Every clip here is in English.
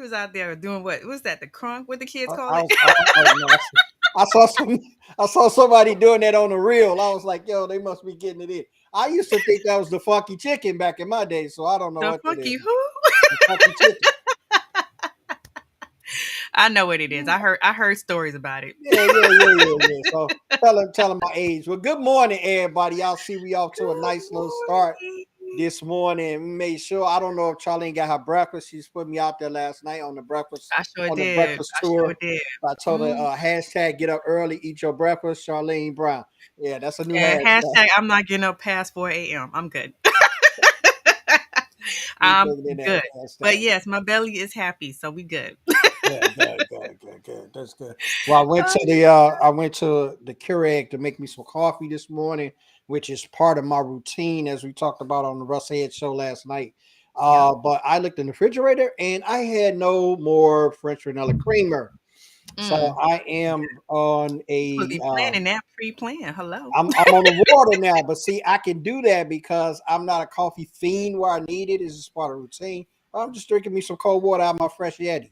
was out there doing what? What's that? The crunk? What the kids call I it? was, no, I saw somebody doing that on the reel. I was like, yo, they must be getting it in. I used to think that was the funky chicken back in my day, so I don't know The what that is. funky who? The funky chicken. I know what it is. I heard stories about it. Yeah. So tell him my age. Well, good morning, everybody. Y'all see we off to a Good nice little start morning. this morning. We made sure. I don't know if Charlene got her breakfast. She's put me out there last night on the breakfast I sure on the did. breakfast I sure tour. did. I told her Mm. hashtag get up early, eat your breakfast, Charlene Brown. Yeah, that's a new And hashtag. hashtag I'm not getting up past 4 a.m. I'm good. We I'm bringing in that good. hashtag. But yes, my belly is happy, so we good. Good. That's good. Well, I went to the Keurig to make me some coffee this morning, which is part of my routine as we talked about on the Russ Head show last night. Yep. But I looked in the refrigerator and I had no more French vanilla creamer. So Mm. I am on Supposed to a be planning that pre-plan. Hello. I'm on the water now, but see, I can do that because I'm not a coffee fiend where I need it. It's just part of routine. I'm just drinking me some cold water out of my fresh Yeti.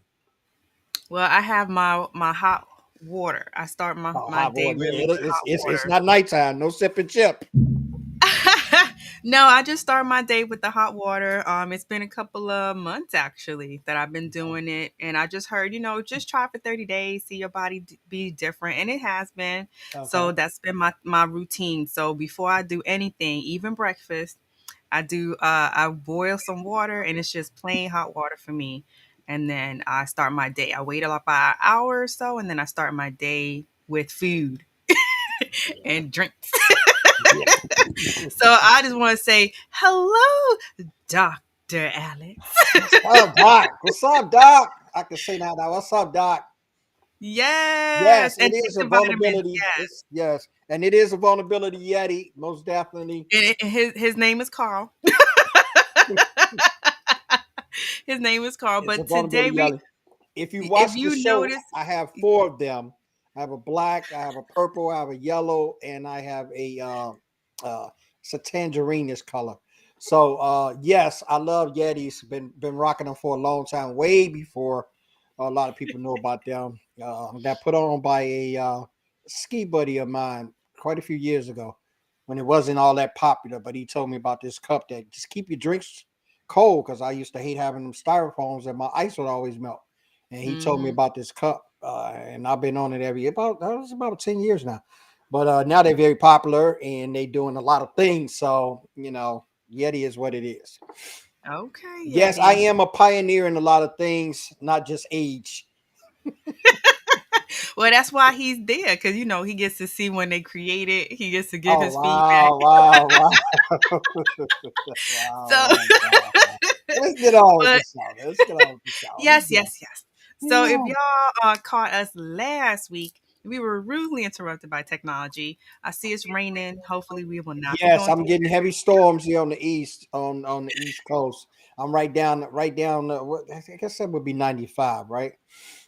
Well, I have my hot water. I start my, Oh, my hot day water. Yeah, really with hot it's water. not nighttime. No sip and chip. No, I just start my day with the hot water. It's been a couple of months actually that I've been doing it, and I just heard, just try for 30 days, see your body be different, and it has been. So Okay. that's been my routine. So before I do anything, even breakfast, I boil some water, and it's just plain hot water for me. And then I start my day. I wait about an hour or so, and then I start my day with food and drinks. Yeah. So I just want to say hello, Dr. Alex. What's up, Doc? What's up, Doc? I can say that now. What's up, Doc? Yes, Yes, and it take is a the vitamins. vulnerability. Yes, It's yes, and it is a vulnerability Yeti, most definitely. and his name is Carl. His name is Carl. It's a But today vulnerability we, Yeti. If you if watch the you show, notice, I have four of them. I have a black, I have a purple, I have a yellow, and I have a it's a tangerine color. So yes, I love Yetis. Been rocking them for a long time, way before a lot of people know about them. Got put on by a ski buddy of mine quite a few years ago when it wasn't all that popular. But he told me about this cup that just keep your drinks cold because I used to hate having them styrofoams and my ice would always melt. And he told me hmm about this cup, and I've been on it every year. About that was about 10 years now, but now they're very popular and they doing a lot of things. So Yeti is what it is. okay, Yes, I Yeti. am a pioneer in a lot of things, not just age. Well, that's why he's there, because he gets to see when they create it. He gets to give Oh his feedback. wow. So, Wow. Let's get on with but the show. Let's get on with the show. Let's yes, get yes, yes. So if on. y'all caught us last week, we were rudely interrupted by technology. I see it's raining. Hopefully, we will not be Yes, going I'm through getting heavy storms here on the east, on the east coast. I'm right down. What I guess that would be 95, right?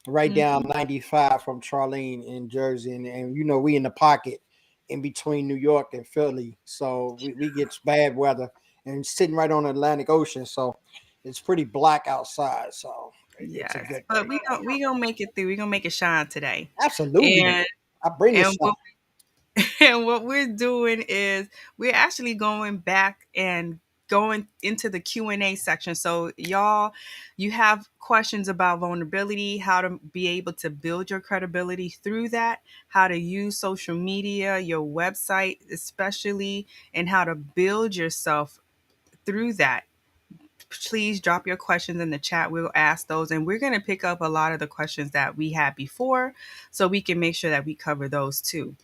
Right that. down 95 from Charlene in Jersey, and we in the pocket in between New York and Philly, so we get bad weather and sitting right on the Atlantic Ocean, so it's pretty black outside. So it's a Yes, good but thing. we gonna make it through. We gonna make it shine today. Absolutely, And I bring the and sun. and what we're doing is we're actually going back and going into the Q&A section. So y'all, you have questions about vulnerability, how to be able to build your credibility through that, how to use social media, your website especially, and how to build yourself through that. Please drop your questions in the chat. We'll ask those, and we're going to pick up a lot of the questions that we had before so we can make sure that we cover those too.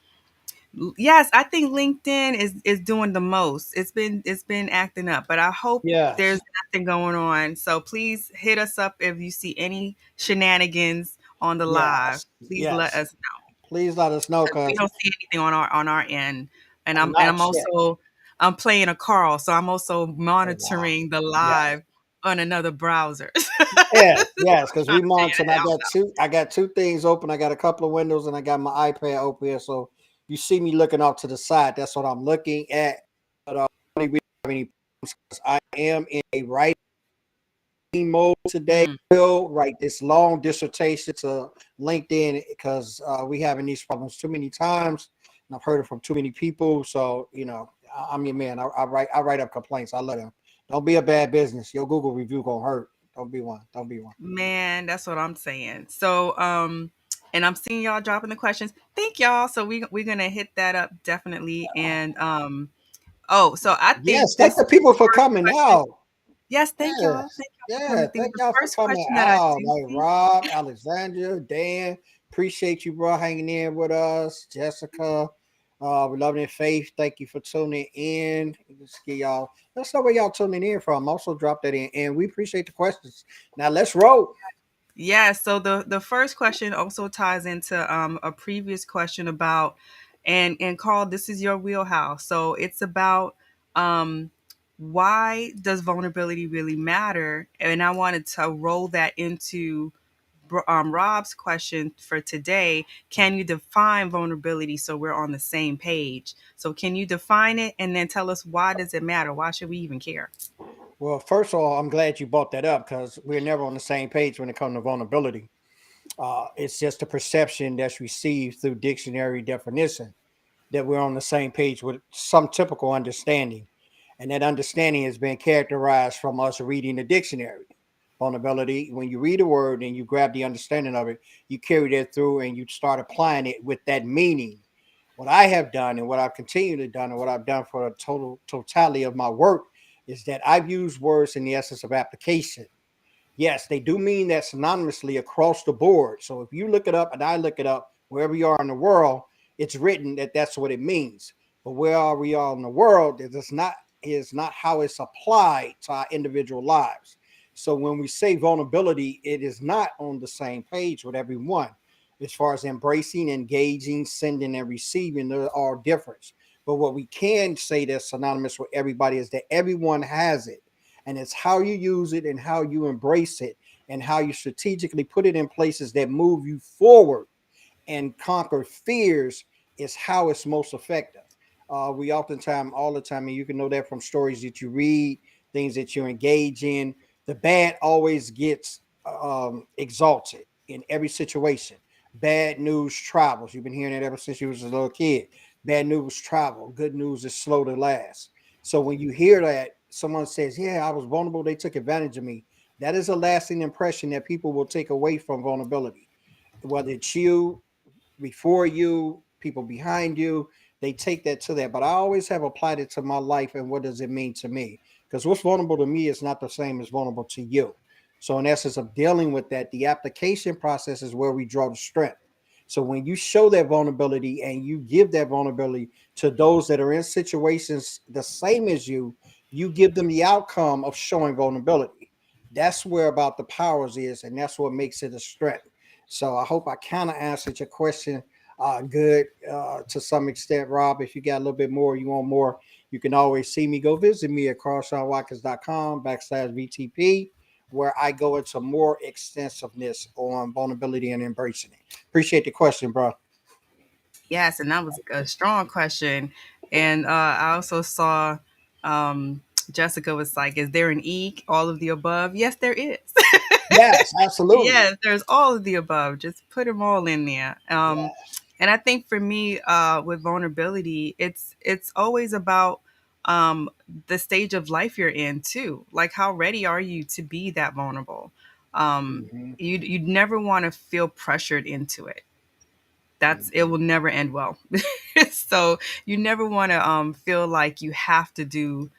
Yes, I think LinkedIn is doing the most. It's been acting up, but I hope there's Yes, nothing going on. So please hit us up if you see any shenanigans on the live. Please let yes. us know, Please let us know, because we cause don't see anything on our end. And I'm and not I'm yet. also I'm playing a Carl, so I'm also Oh wow. monitoring the Yes. live on another browser. Yes, because Trying we to figure monitor. And it out. I got two things open. I got a couple of windows, and I got my iPad open here. So you see me looking off to the side. That's what I'm looking at. But we don't have any problems 'cause I am in a right mode today. Mm. Will write this long dissertation to LinkedIn because we having these problems too many times, and I've heard it from too many people. So I'm your man. I write up complaints. I let them. Don't be a bad business. Your Google review gonna hurt. Don't be one. Don't be one. Man, that's what I'm saying. So, and I'm seeing y'all dropping the questions. Thank y'all. So we're gonna hit that up definitely. And oh, so I think Yes, thank this the people for first coming question. out. Yes, thank y'all. Yes. Thank y'all for Yeah. coming through. Thank The y'all for first coming question that I out. do Like see. Rob, Alexandria, Dan. Appreciate you, bro, hanging in with us. Jessica, Loving and Faith. Thank you for tuning in. Let's get y'all. Let's know where y'all tuning in from. Also drop that in. And we appreciate the questions. Now let's roll. Yeah, so the first question also ties into a previous question about and Carl, this is your wheelhouse. So it's about um why does vulnerability really matter? And I wanted to roll that into Rob's question for today. Can you define vulnerability so we're on the same page? So can you define it and then tell us why does it matter? Why should we even care? Well, first of all, I'm glad you brought that up because we're never on the same page when it comes to vulnerability. It's just a perception that's received through dictionary definition that we're on the same page with some typical understanding. And that understanding has been characterized from us reading the dictionary. Vulnerability, when you read a word and you grab the understanding of it, you carry that through and you start applying it with that meaning. What I have done and what I've continued to done and what I've done for the totality of my work is that I've used words in the essence of application. Yes, they do mean that synonymously across the board. So if you look it up and I look it up, wherever you are in the world, it's written that that's what it means. But where are we all in the world? It is not how it's applied to our individual lives. So when we say vulnerability, it is not on the same page with everyone. As far as embracing, engaging, sending, and receiving, they're all different. But what we can say that's synonymous with everybody is that everyone has it, and it's how you use it and how you embrace it and how you strategically put it in places that move you forward and conquer fears is how it's most effective. We oftentimes, all the time, and you can know that from stories that you read, things that you engage in. The bad always gets exalted in every situation. Bad news travels. You've been hearing it ever since you was a little kid. Bad news travel. Good news is slow to last. So when you hear that someone says, "Yeah, I was vulnerable. They took advantage of me," that is a lasting impression that people will take away from vulnerability, whether it's you, before you, people behind you, they take that to that. But I always have applied it to my life and what does it mean to me? Because what's vulnerable to me is not the same as vulnerable to you. So, in essence of dealing with that, the application process is where we draw the strength. So, when you show that vulnerability and you give that vulnerability to those that are in situations the same as you give them the outcome of showing vulnerability. That's where about the powers is, and that's what makes it a strength. So I hope I kind of answered your question good to some extent, Rob. If you got a little bit more, you want more, you can always see me. Go visit me at carlshawnwatkins.com/VTP, where I go into more extensiveness on vulnerability and embracing it. Appreciate the question, bro. Yes, and that was a strong question. And I also saw um, Jessica was like, "Is there an E? All of the above?" Yes, there is. Yes, absolutely. Yes, there's all of the above. Just put them all in there. Yes. And I think for me, with vulnerability, it's always about the stage of life you're in too. Like, how ready are you to be that vulnerable? Mhm, You'd never want to feel pressured into it. That's it mhm, will never end well. So you never want to feel like you have to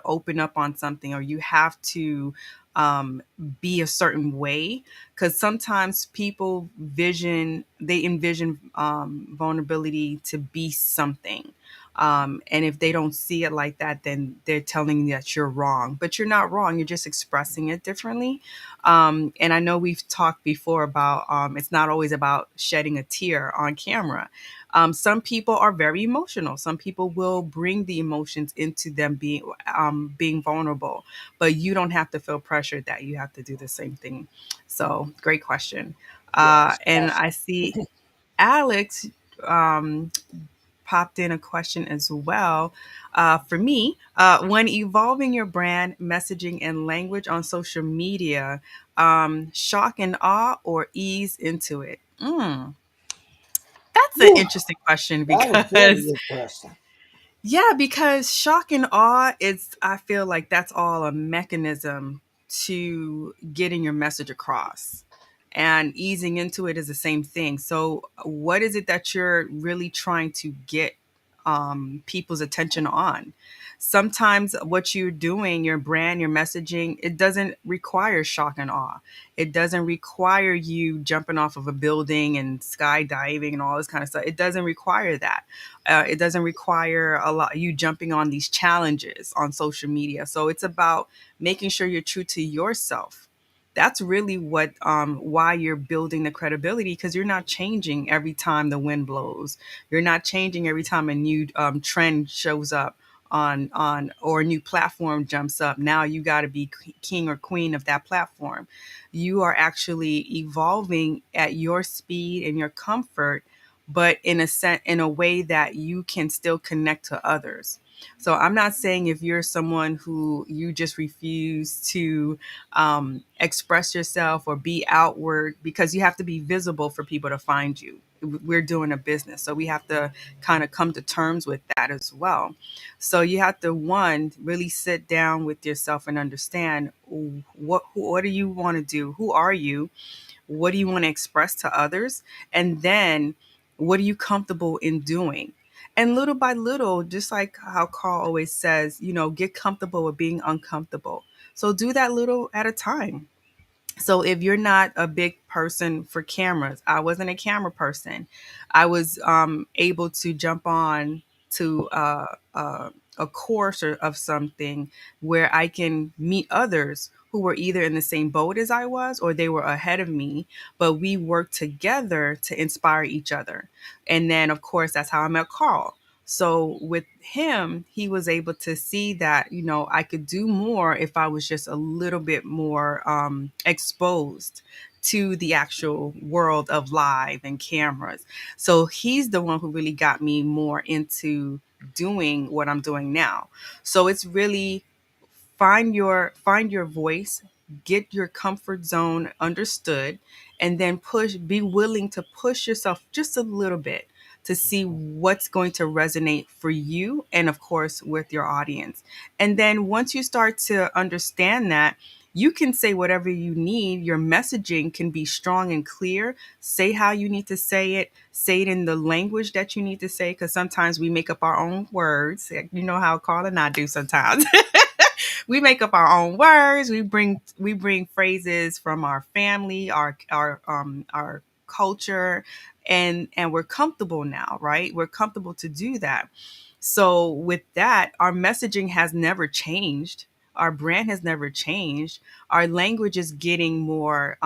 open up on something or you have to um, be a certain way, because sometimes people they envision vulnerability to be something, and if they don't see it like that, then they're telling you that you're wrong, but you're not wrong, you're just expressing it differently. And I know we've talked before about it's not always about shedding a tear on camera. Some people are very emotional. Some people will bring the emotions into them being vulnerable, but you don't have to feel pressured that you have to do the same thing. So, great question. yes. And Awesome. I see Alex um, popped in a question as well. For me, when evolving your brand messaging and language on social media, shock and awe or ease into it? That's an Whew, interesting question that was very because interesting. yeah, because shock and awe is, I feel like that's all a mechanism to getting your message across. And easing into it is the same thing. So, what is it that you're really trying to get people's attention on? Sometimes what you're doing, your brand, your messaging, it doesn't require shock and awe. It doesn't require you jumping off of a building and skydiving and all this kind of stuff. It doesn't require that. It doesn't require a lot you jumping on these challenges on social media. So it's about making sure you're true to yourself. That's really what why you're building the credibility, because you're not changing every time the wind blows. You're not changing every time a new trend shows up on or a new platform jumps up. Now you got to be king or queen of that platform. You are actually evolving at your speed and your comfort, but in a way that you can still connect to others. So I'm not saying if you're someone who you just refuse to express yourself or be outward, because you have to be visible for people to find you. We're doing a business, so we have to kind of come to terms with that as well. So you have to, one, really sit down with yourself and understand what do you want to do? Who are you? What do you want to express to others? And then what are you comfortable in doing? And little by little, just like how Carl always says, get comfortable with being uncomfortable. So do that little at a time. So if you're not a big person for cameras, I wasn't a camera person. I was able to jump on to a course or of something where I can meet others who were either in the same boat as I was or they were ahead of me, but we worked together to inspire each other. And then, of course, that's how I met Carl. So with him, he was able to see that, I could do more if I was just a little bit more exposed to the actual world of live and cameras. So he's the one who really got me more into doing what I'm doing now. So it's really find your voice, get your comfort zone understood, and then be willing to push yourself just a little bit to see what's going to resonate for you and of course with your audience. And then once you start to understand that, you can say whatever you need. Your messaging can be strong and clear. Say how you need to say it in the language that you need to say, because sometimes we make up our own words. You know how Carl and I do sometimes. We make up our own words. We bring phrases from our family, our culture, and we're comfortable now, right? We're comfortable to do that. So with that, our messaging has never changed. Our brand has never changed. Our language is getting more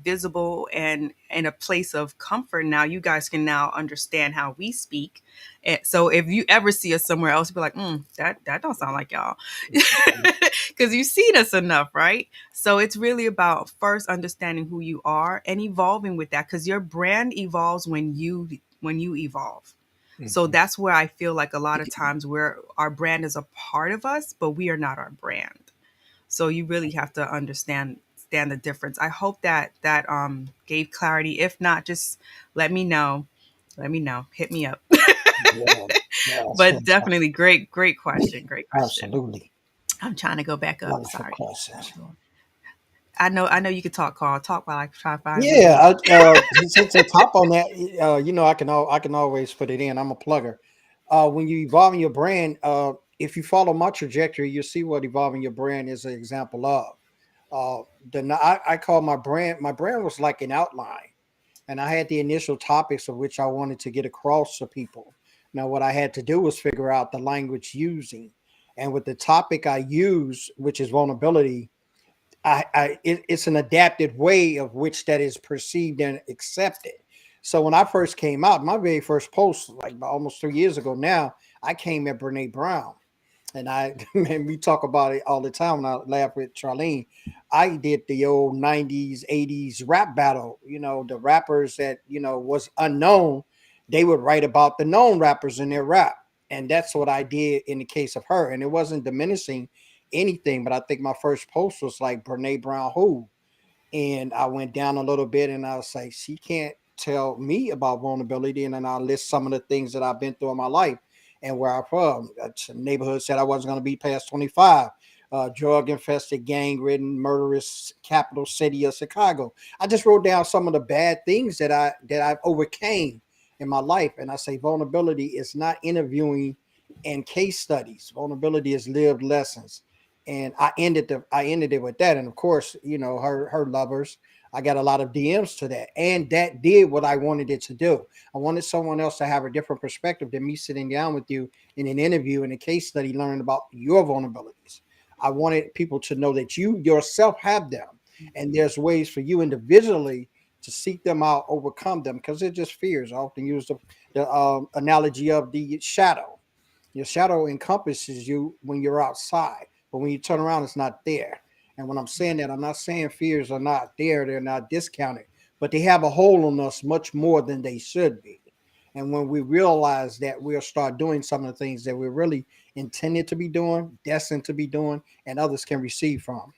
visible and in a place of comfort now. You guys can now understand how we speak. And so if you ever see us somewhere else, you'll be like, that don't sound like y'all. Because you've seen us enough, right? So it's really about first understanding who you are and evolving with that, because your brand evolves when you evolve. So Mhm. that's where I feel like a lot of times where our brand is a part of us, but we are not our brand. So you really have to understand the difference. I hope that gave clarity. If not, just let me know. Let me know. Hit me up. Yeah, yeah, that's But fantastic. definitely great question. Great question. Absolutely. I'm trying to go back up. Wonderful Sorry. questions. Hold on. I know you can talk, Carl. Talk while I try to find where Yeah, you since to top on that, I can always put it in. I'm a plugger. When you evolving your brand, if you follow my trajectory, you'll see what evolving your brand is an example of. I call my brand. My brand was like an outline, and I had the initial topics of which I wanted to get across to people. Now, what I had to do was figure out the language using, and with the topic I use, which is vulnerability, it's an adapted way of which that is perceived and accepted. So when I first came out, my very first post, like almost 3 years ago now, I came at Brene Brown. And and we talk about it all the time when I laugh with Charlene. I did the old 90s, 80s rap battle, the rappers that, was unknown. they would write about the known rappers in their rap. And that's what I did in the case of her. And it wasn't diminishing anything, but I think my first post was like Brene Brown who, and I went down a little bit and I was like, she can't tell me about vulnerability. And then I list some of the things that I've been through in my life and where I'm from. Neighborhood said I wasn't going to be past 25. Drug infested, gang ridden, murderous capital city of Chicago. I just wrote down some of the bad things that I've overcame in my life. And I say vulnerability is not interviewing and case studies. Vulnerability is lived lessons, and I ended it with that. And of course, her lovers. I got a lot of DMs to that, and that did what I wanted it to do. I wanted someone else to have a different perspective than me sitting down with you in an interview in a case study, learning about your vulnerabilities. I wanted people to know that you yourself have them, and there's ways for you individually to seek them out, overcome them, because they're just fears. I often use the analogy of the shadow. Your shadow encompasses you when you're outside, but when you turn around, it's not there. And when I'm saying that, I'm not saying fears are not there, they're not discounted, but they have a hold on us much more than they should be. And when we realize that, we'll start doing some of the things that we're really intended to be doing, destined to be doing, and others can receive from.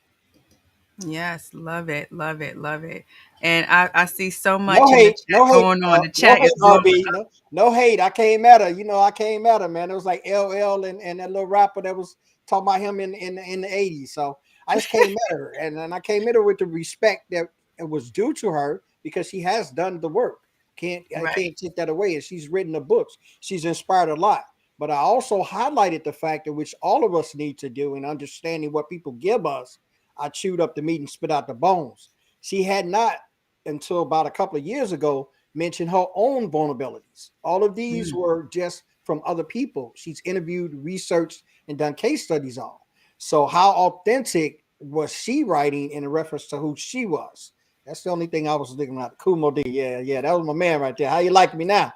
Yes, love it, love it, love it. And I see so No much in the hate, chat no hate, going on. The no chat is hate, blowing RB, up. no hate. I came at her, I came at her, man. It was like LL and that little rapper that was talking about him in the '80s. So I just came at her, and then I came at her with the respect that it was due to her because she has done the work. I Right. can't take that away. And she's written the books. She's inspired a lot. But I also highlighted the fact that which all of us need to do in understanding what people give us. I chewed up the meat and spit out the bones. She had not until about a couple of years ago mentioned her own vulnerabilities. All of these Mm, were just from other people she's interviewed, researched, and done case studies on. So how authentic was she writing in reference to who she was? That's the only thing I was thinking about. Kumo D, yeah, yeah, that was my man right there. How you like me now?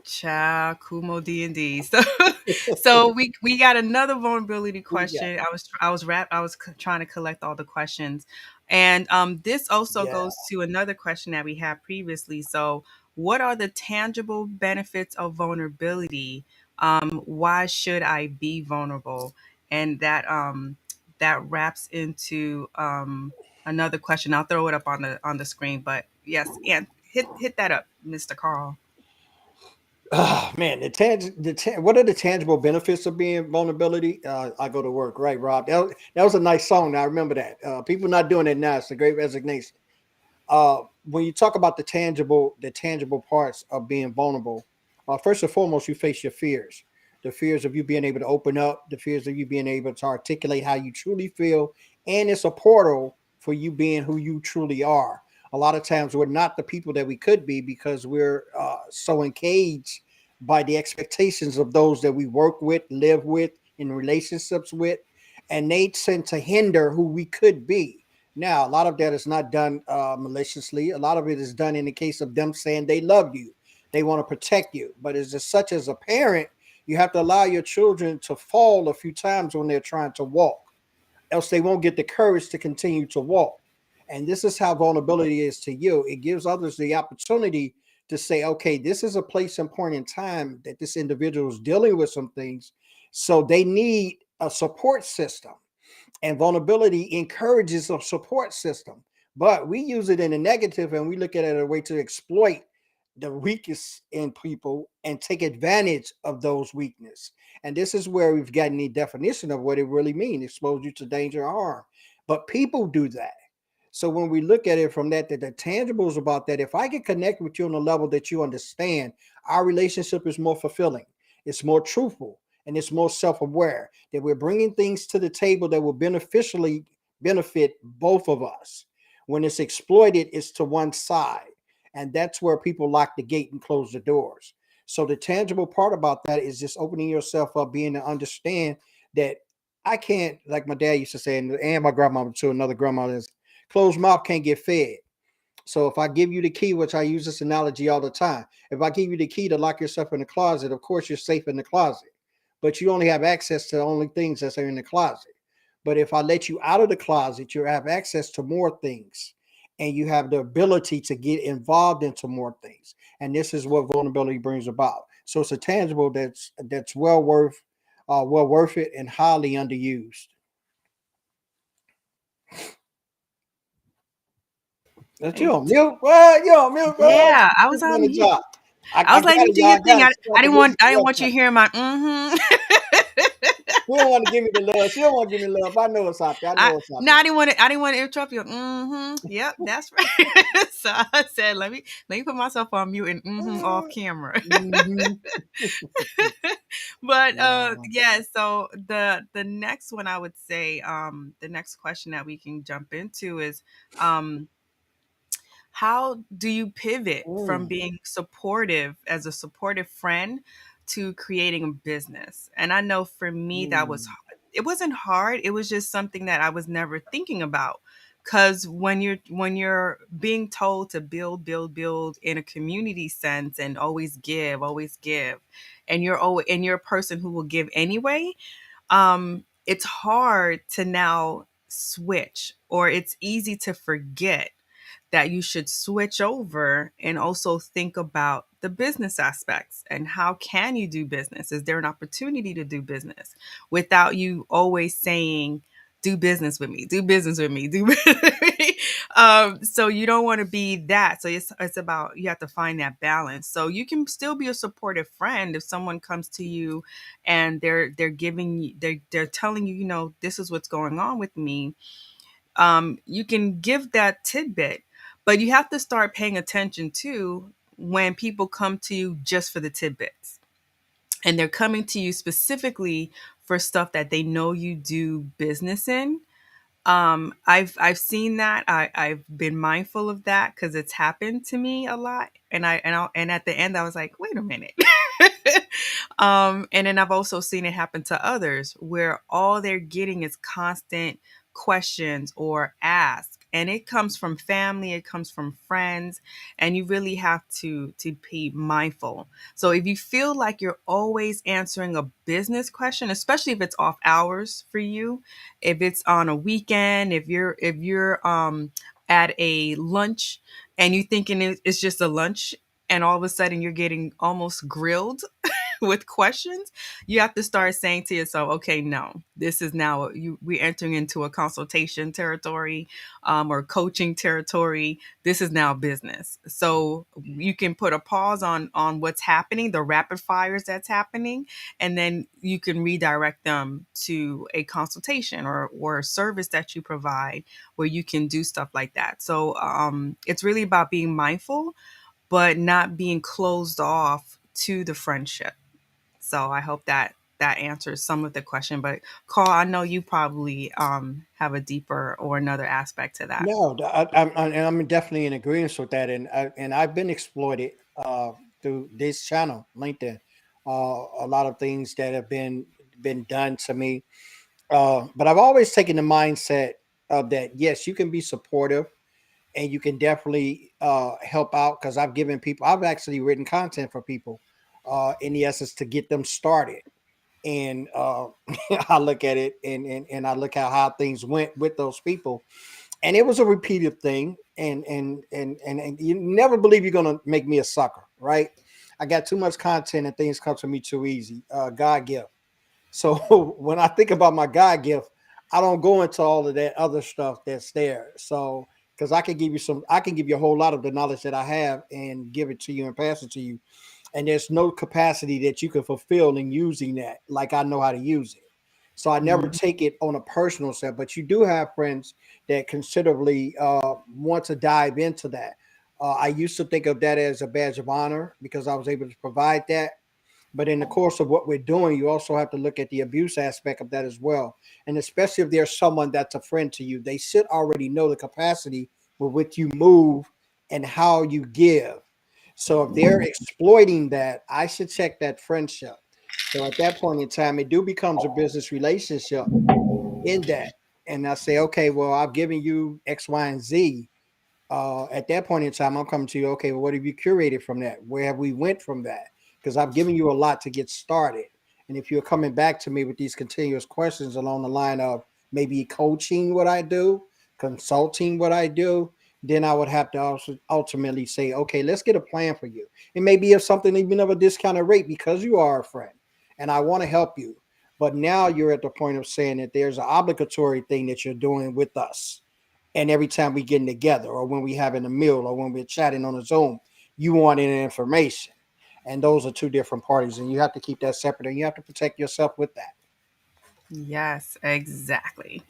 Child, Kumo D&D. So we got another vulnerability Who we got? question. I was trying to collect all the questions, and this also Yeah. goes to another question that we had previously. So, what are the tangible benefits of vulnerability? Why should I be vulnerable? And that wraps into another question. I'll throw it up on the screen, but yes, and hit that up, Mr. Carl. Oh, man, what are the tangible benefits of being vulnerability? I go to work, right, Rob? That was a nice song. Now I remember that. People not doing it now. It's a great resignation. When you talk about the tangible parts of being vulnerable, first and foremost, you face your fears. The fears of you being able to open up, the fears of you being able to articulate how you truly feel, and it's a portal for you being who you truly are. A lot of times, we're not the people that we could be because we're so engaged by the expectations of those that we work with, live with, in relationships with, and they tend to hinder who we could be. Now, a lot of that is not done maliciously. A lot of it is done in the case of them saying they love you, they want to protect you. But as such as a parent, you have to allow your children to fall a few times when they're trying to walk, else they won't get the courage to continue to walk. And this is how vulnerability is to you. It gives others the opportunity to say, okay, this is a place and point in time that this individual is dealing with some things. So they need a support system, and vulnerability encourages a support system, but we use it in a negative and we look at it as a way to exploit the weakest in people and take advantage of those weakness. And this is where we've gotten the definition of what it really means: expose you to danger or harm. But people do that. So when we look at it from that the tangibles about that, if I can connect with you on a level that you understand, our relationship is more fulfilling, it's more truthful, and it's more self-aware that we're bringing things to the table that will beneficially benefit both of us. When it's exploited, it's to one side, and that's where people lock the gate and close the doors. So the tangible part about that is just opening yourself up, being to understand that I can't, like my dad used to say, and my grandmama too, another grandma is, closed mouth can't get fed. So if I give you the key, which I use this analogy all the time, if I give you the key to lock yourself in the closet, of course you're safe in the closet, but you only have access to the only things that are in the closet. But if I let you out of the closet, you have access to more things. and you have the ability to get involved into more things. And this is what vulnerability brings about. So it's a tangible that's well worth it and highly underused. That's you Hey, on mute. What? You on mute? What? yeah, I was Speaking on on the mute. job. I I was got letting you it, do y'all. your I thing. got it. She got the whistle I didn't blow want you up. hearing my mm-hmm. She don't want to give me the love. She don't want to give me love. I know it's out there. I I know it's out no, there. I didn't want to interrupt you. Mm-hmm. Yep, that's right. So I said, let me put myself on mute and off camera. Mm-hmm. But Yeah. yeah, so the next one I would say, the next question that we can jump into is um how do you pivot from Mm. being supportive as a supportive friend to creating a business? And I know for me that was Mm. it wasn't hard. It was just something that I was never thinking about. Cause when you're being told to build in a community sense and always give, and you're a person who will give anyway, it's hard to now switch, or it's easy to forget that you should switch over and also think about the business aspects and how can you do business? Is there an opportunity to do business without you always saying, do business with me, do business with me, do business with me. So you don't want to be that. So it's about, you have to find that balance. So you can still be a supportive friend if someone comes to you and they're giving you, they're telling you, you know, this is what's going on with me. You can give that tidbit, but you have to start paying attention to when people come to you just for the tidbits. And they're coming to you specifically for stuff that they know you do business in. I've seen that. I've been mindful of that because it's happened to me a lot. And at the end I was like, wait a minute. And then I've also seen it happen to others where all they're getting is constant questions or ask. And it comes from family, it comes from friends, and you really have to be mindful. So if you feel like you're always answering a business question, especially if it's off hours for you, if it's on a weekend, if you're at a lunch and you thinking it's just a lunch and all of a sudden you're getting almost grilled with questions, you have to start saying to yourself, okay, no, this is now we're entering into a consultation territory, or coaching territory. This is now business. So you can put a pause on what's happening, the rapid fires that's happening, and then you can redirect them to a consultation or a service that you provide where you can do stuff like that. So it's really about being mindful, but not being closed off to the friendship. So I hope that that answers some of the question. But Carl, I know you probably have a deeper or another aspect to that. No, I'm definitely in agreement with that, and I've been exploited through this channel, LinkedIn. A lot of things that have been done to me, but I've always taken the mindset of that. Yes, you can be supportive, and you can definitely help out because I've given people. I've actually written content for people, in the essence to get them started. And I look at it and I look at how things went with those people, and it was a repeated thing. And you never believe you're gonna make me a sucker, right? I got too much content and things come to me too easy. God gift. So when I think about my God gift, I don't go into all of that other stuff that's there. So because I can give you a whole lot of the knowledge that I have and give it to you and pass it to you, and there's no capacity that you can fulfill in using that like I know how to use it. So I never Mhm. take it on a personal set, but you do have friends that considerably want to dive into that. I used to think of that as a badge of honor because I was able to provide that. But in the course of what we're doing, you also have to look at the abuse aspect of that as well. And especially if there's someone that's a friend to you, they should already know the capacity with which you move and how you give. So if they're exploiting that, I should check that friendship. So at that point in time, it do becomes a business relationship in that. And I say, okay, well, I've given you X, Y, and Z. At that point in time, I'm coming to you. Okay, well, what have you curated from that? Where have we went from that? Because I've given you a lot to get started. And if you're coming back to me with these continuous questions along the line of maybe coaching what I do, consulting what I do, then I would have to also ultimately say, okay, let's get a plan for you. It may be of something even of a discounted rate because you are a friend and I want to help you. But now you're at the point of saying that there's an obligatory thing that you're doing with us. And every time we getting together or when we having a meal or when we're chatting on a Zoom, you want any information. And those are two different parties. And you have to keep that separate and you have to protect yourself with that. Yes, exactly.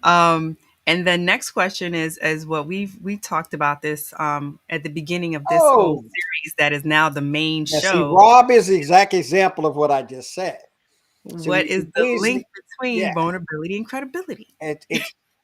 Um, and the next question is what we talked about this at the beginning of this whole Oh, series that is now the main now see, show. Rob is the exact example of what I just said. So What we is can the link easily, between yeah, vulnerability and credibility? it's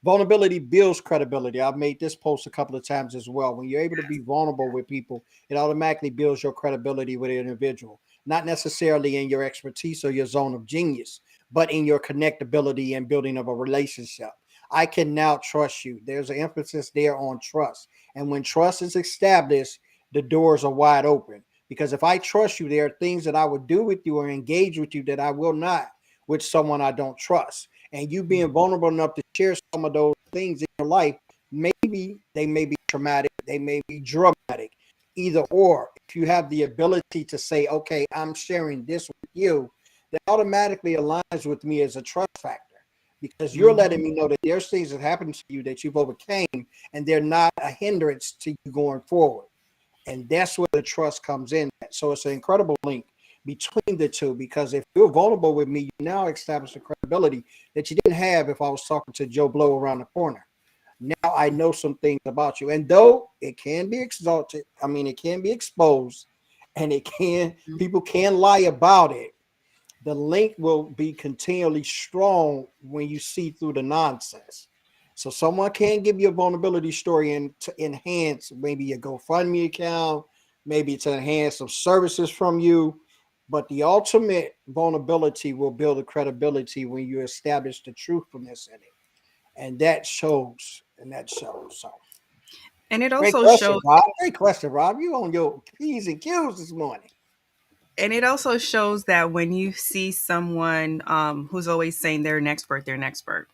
vulnerability builds credibility. I've made this post a couple of times as well. When you're able to be vulnerable with people, it automatically builds your credibility with an individual, not necessarily in your expertise or your zone of genius, but in your connectability and building of a relationship. I can now trust you. There's an emphasis there on trust. And when trust is established, the doors are wide open. Because if I trust you, there are things that I would do with you or engage with you that I will not with someone I don't trust. And you being vulnerable enough to share some of those things in your life, maybe they may be traumatic, they may be dramatic, either or. If you have the ability to say, okay, I'm sharing this with you, that automatically aligns with me as a trust factor because you're letting Mhm. me know that there's things that happen to you that you've overcame and they're not a hindrance to you going forward. And that's where the trust comes in. So it's an incredible link between the two because if you're vulnerable with me, you now establish a credibility that you didn't have if I was talking to Joe Blow around the corner. Now I know some things about you. And though it can be exalted, I mean, it can be exposed and it can, people can lie about it, the link will be continually strong when you see through the nonsense. So someone can give you a vulnerability story and to enhance maybe a GoFundMe account, maybe to enhance some services from you. But the ultimate vulnerability will build a credibility when you establish the truthfulness in it. And that shows. And that shows. So And it great also question, shows Rob. Great question, Rob. You on your P's and Q's this morning. that when you see someone who's always saying they're an expert.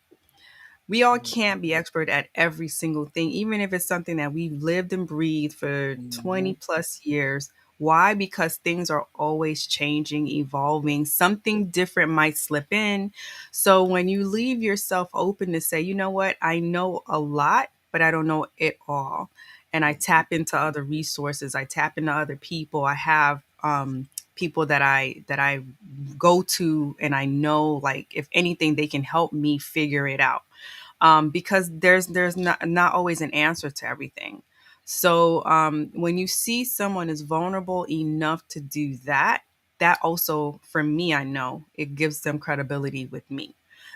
We all can't be expert at every single thing, even if it's something that we've lived and breathed for 20 Mhm. plus years. Why? Because things are always changing, evolving. Something different might slip in. So when you leave yourself open to say, you know what, I know a lot, but I don't know it all. And I tap into other resources, I tap into other people. I have people that I go to and I know like if anything they can help me figure it out because there's not always an answer to everything. So when you see someone is vulnerable enough to do that, that also for me, I know it gives them credibility with me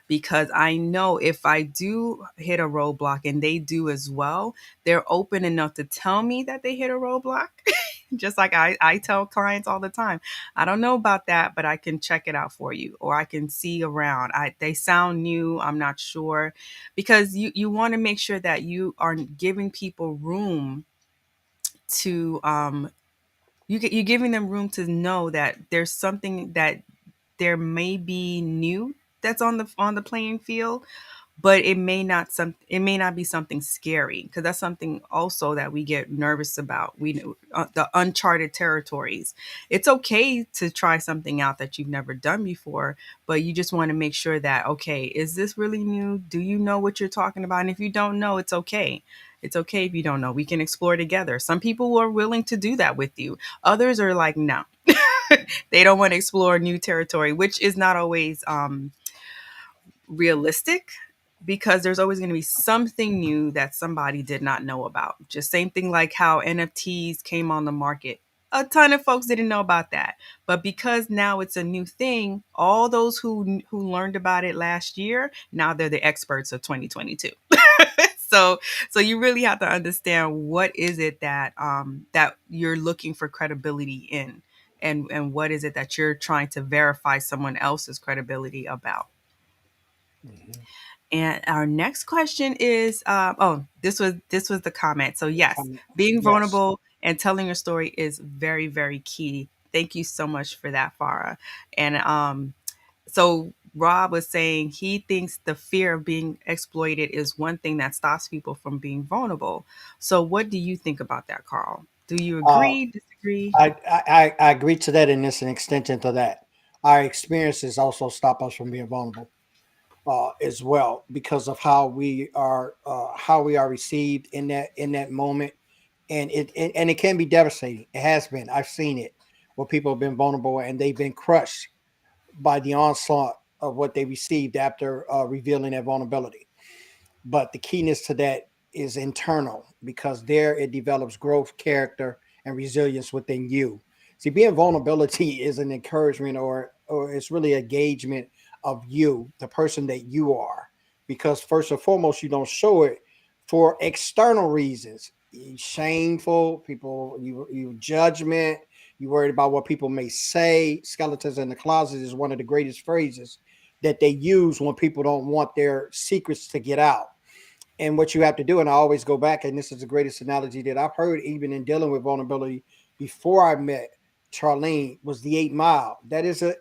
because I know if I do hit a roadblock and they do as well, they're open enough to tell me that they hit a roadblock. Just like I tell clients all the time, I don't know about that, but I can check it out for you or I can see around. They sound new, I'm not sure, because you want to make sure that you are giving people room to you're giving them room to know that there's something that there may be new that's on the playing field, but it may not be something scary because that's something also that we get nervous about. We know the uncharted territories. It's okay to try something out that you've never done before, but you just want to make sure that, okay, is this really new? Do you know what you're talking about? And if you don't know, it's okay. It's okay if you don't know. We can explore together. Some people are willing to do that with you. Others are like, no. They don't want to explore new territory, which is not always realistic because there's always going to be something new that somebody did not know about. Just same thing like how NFTs came on the market. A ton of folks didn't know about that. But because now it's a new thing, all those who learned about it last year, now they're the experts of 2022. so so you really have to understand what is it that that you're looking for credibility in and what is it that you're trying to verify someone else's credibility about. Mhm. And our next question is, oh, this was the comment. So yes, being Yes. vulnerable and telling your story is very very key. Thank you so much for that, Farah. And so Rob was saying he thinks the fear of being exploited is one thing that stops people from being vulnerable. So, what do you think about that, Carl? Do you Uh, agree, disagree? I agree to that, and it's an extension to that. Our experiences also stop us from being vulnerable as well because of how we are received in that moment, and it can be devastating. It has been. I've seen it where people have been vulnerable and they've been crushed by the onslaught of what they received after revealing their vulnerability. But the keyness to that is internal because there it develops growth, character, and resilience within you. See, being vulnerability is an encouragement or it's really engagement of you, the person that you are. Because first and foremost, you don't show it for external reasons. You shameful, people, you judgment, you worried about what people may say. Skeletons in the closet is one of the greatest phrases that they use when people don't want their secrets to get out. And what you have to do, and I always go back, and this is the greatest analogy that I've heard, even in dealing with vulnerability before I met Charlene, was the 8 Mile. That is a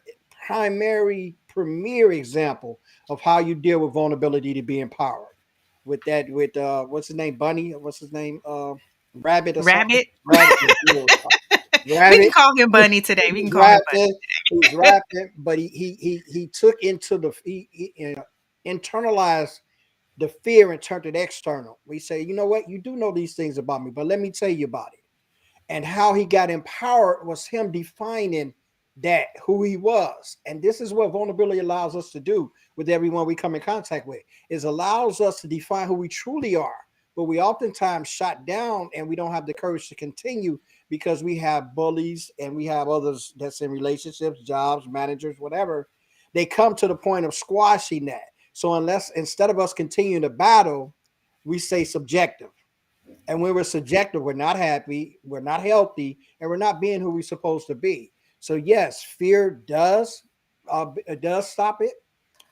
premier example of how you deal with vulnerability to be empowered. With that, with what's his name, Bunny? What's his name? Rabbit or something? Rabbit? Rabbit. Yeah, We can Rabbit. call him Bunny today. We can He's call him Bunny. rapping. He's rapping, but he took into the internalized the fear and turned it external. We say, you know what, you do know these things about me, but let me tell you about it. And how he got empowered was him defining that who he was. And this is what vulnerability allows us to do with everyone we come in contact with, is allows us to define who we truly are. But we oftentimes shut down and we don't have the courage to continue because we have bullies and we have others that's in relationships, jobs, managers, whatever. They come to the point of squashing that. So unless instead of us continuing to battle, we say subjective. And when we're subjective, we're not happy, we're not healthy, and we're not being who we're supposed to be. So yes, fear does stop it.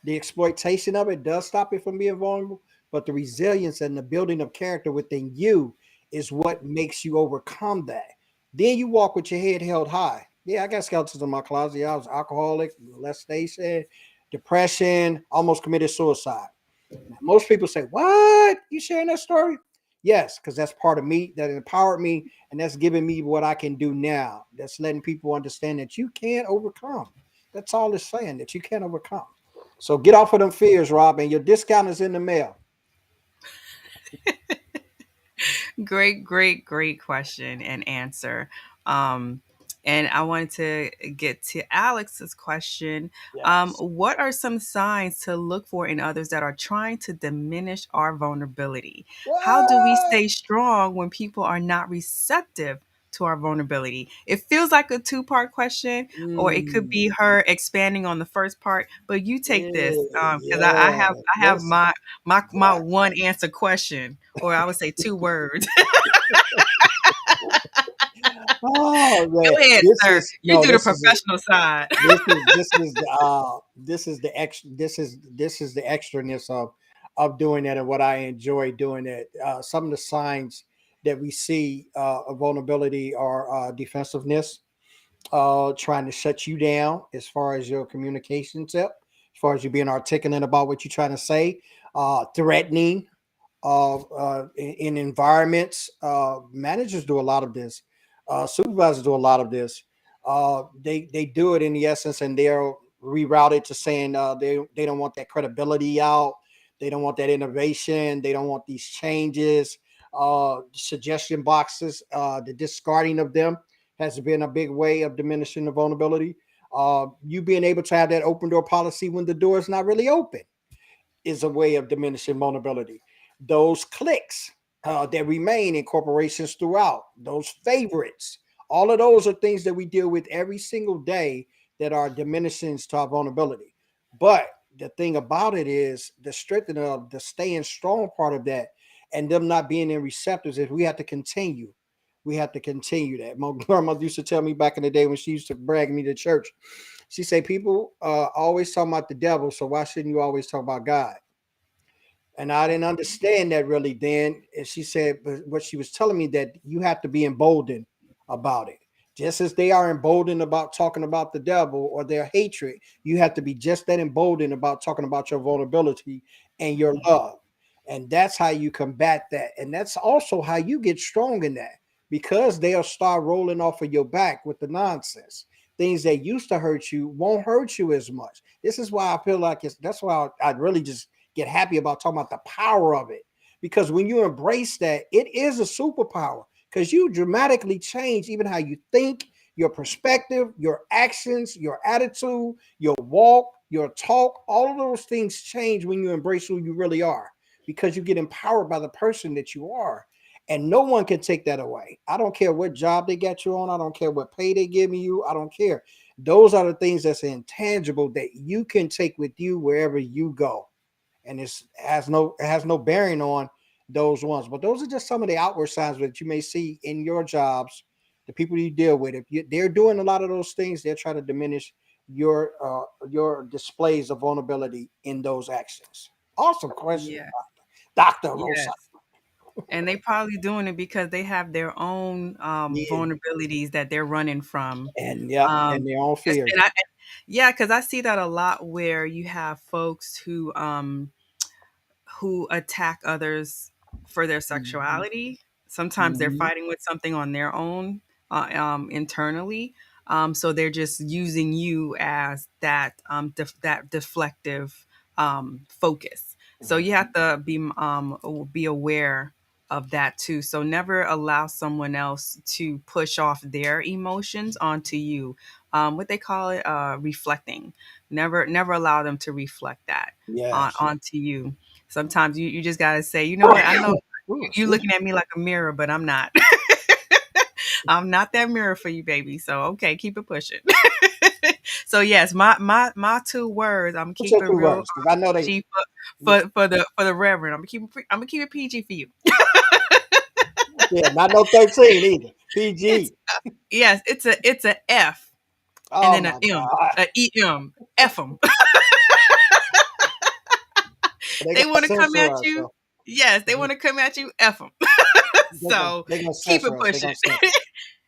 The exploitation of it does stop it from being vulnerable, but the resilience and the building of character within you is what makes you overcome that. Then you walk with your head held high. Yeah, I got skeletons in my closet. Yeah, I was alcoholic, molestation, depression, almost committed suicide. Now, most people say, "What? You sharing that story?" Yes, because that's part of me that empowered me, and that's giving me what I can do now. That's letting people understand that you can overcome. That's all it's saying, that you can overcome. So get off of them fears, Rob, and your discount is in the mail. Great, great, great question and answer. Um, and I wanted to get to Alex's question. Yes. What are some signs to look for in others that are trying to diminish our vulnerability? How do we What? stay strong when people are not receptive to our vulnerability? It feels like a two-part question, or it could Mm, be her expanding on the first part. But you take this because I yeah. have This. my Right. one answer question, or I would say two words. Oh man, Go ahead, this sir. is You no. do the This is professional side. this is the extra this is the extraness of doing that and what I enjoy doing it. Some of the signs that we see of vulnerability are defensiveness, trying to shut you down as far as your communication tip, as far as you being articulate about what you're trying to say, threatening, in environments. Managers do a lot of this. Supervisors do a lot of this. They do it in the essence, and they're rerouted to saying they don't want that credibility out. They don't want that innovation. They don't want these changes. Suggestion boxes, the discarding of them has been a big way of diminishing the vulnerability. You being able to have that open door policy when the door is not really open is a way of diminishing vulnerability. Those clicks that remain in corporations throughout, those favorites, all of those are things that we deal with every single day that are diminishing to our vulnerability. But the thing about it is the strengthening of the staying strong part of that and them not being in receptors is we have to continue. We have to continue that. My grandmother used to tell me back in the day when she used to brag me to church. She said, "People always talk about the devil, so why shouldn't you always talk about God?" And I didn't understand that really then. And she said, but what she was telling me that you have to be emboldened about it. Just as they are emboldened about talking about the devil or their hatred, you have to be just that emboldened about talking about your vulnerability and your love. And that's how you combat that. And that's also how you get strong in that, because they'll start rolling off of your back with the nonsense. Things that used to hurt you won't hurt you as much. This is why I feel like that's why I really just get happy about talking about the power of it. Because when you embrace that, it is a superpower, because you dramatically change even how you think, your perspective, your actions, your attitude, your walk, your talk. All of those things change when you embrace who you really are, because you get empowered by the person that you are. And no one can take that away. I don't care what job they got you on. I don't care what pay they giving you. I don't care. Those are the things that's intangible that you can take with you wherever you go, and it has no bearing on those ones. But those are just some of the outward signs that you may see in your jobs, the people you deal with. If they're doing a lot of those things, they're trying to diminish your displays of vulnerability in those actions. Awesome question, Yeah. Doctor Rosa. Yes. And they probably doing it because they have their own Yeah, vulnerabilities that they're running from. and yep, Um, and their own fears. yeah, because I see that a lot where you have folks who attack others for their Mhm, sexuality. Sometimes they're mhm. fighting with something on their own internally. So they're just using you as that deflective focus. So you have to be aware of that too. So never allow someone else to push off their emotions onto you. What they call it, reflecting. Never allow them to reflect that Yes. onto you. Sometimes you just gotta say, you know what? I know Ooh, you're excuse looking at me like a mirror, but I'm not. I'm not that mirror for you, baby. So okay, keep it pushing. So yes, my two words. I'm gonna What's keep your it two real words? Because I know they. PG Yeah, for the reverend. I'm gonna keep it PG for you. yeah, not no 13 either. It's PG. yes, it's a F and Oh then a my M, God. a EM. F them. They They gonna want to come censor at us. you. So Yes, they want to come at you. F them. So they gonna keep it censor us. They pushing. gonna censor.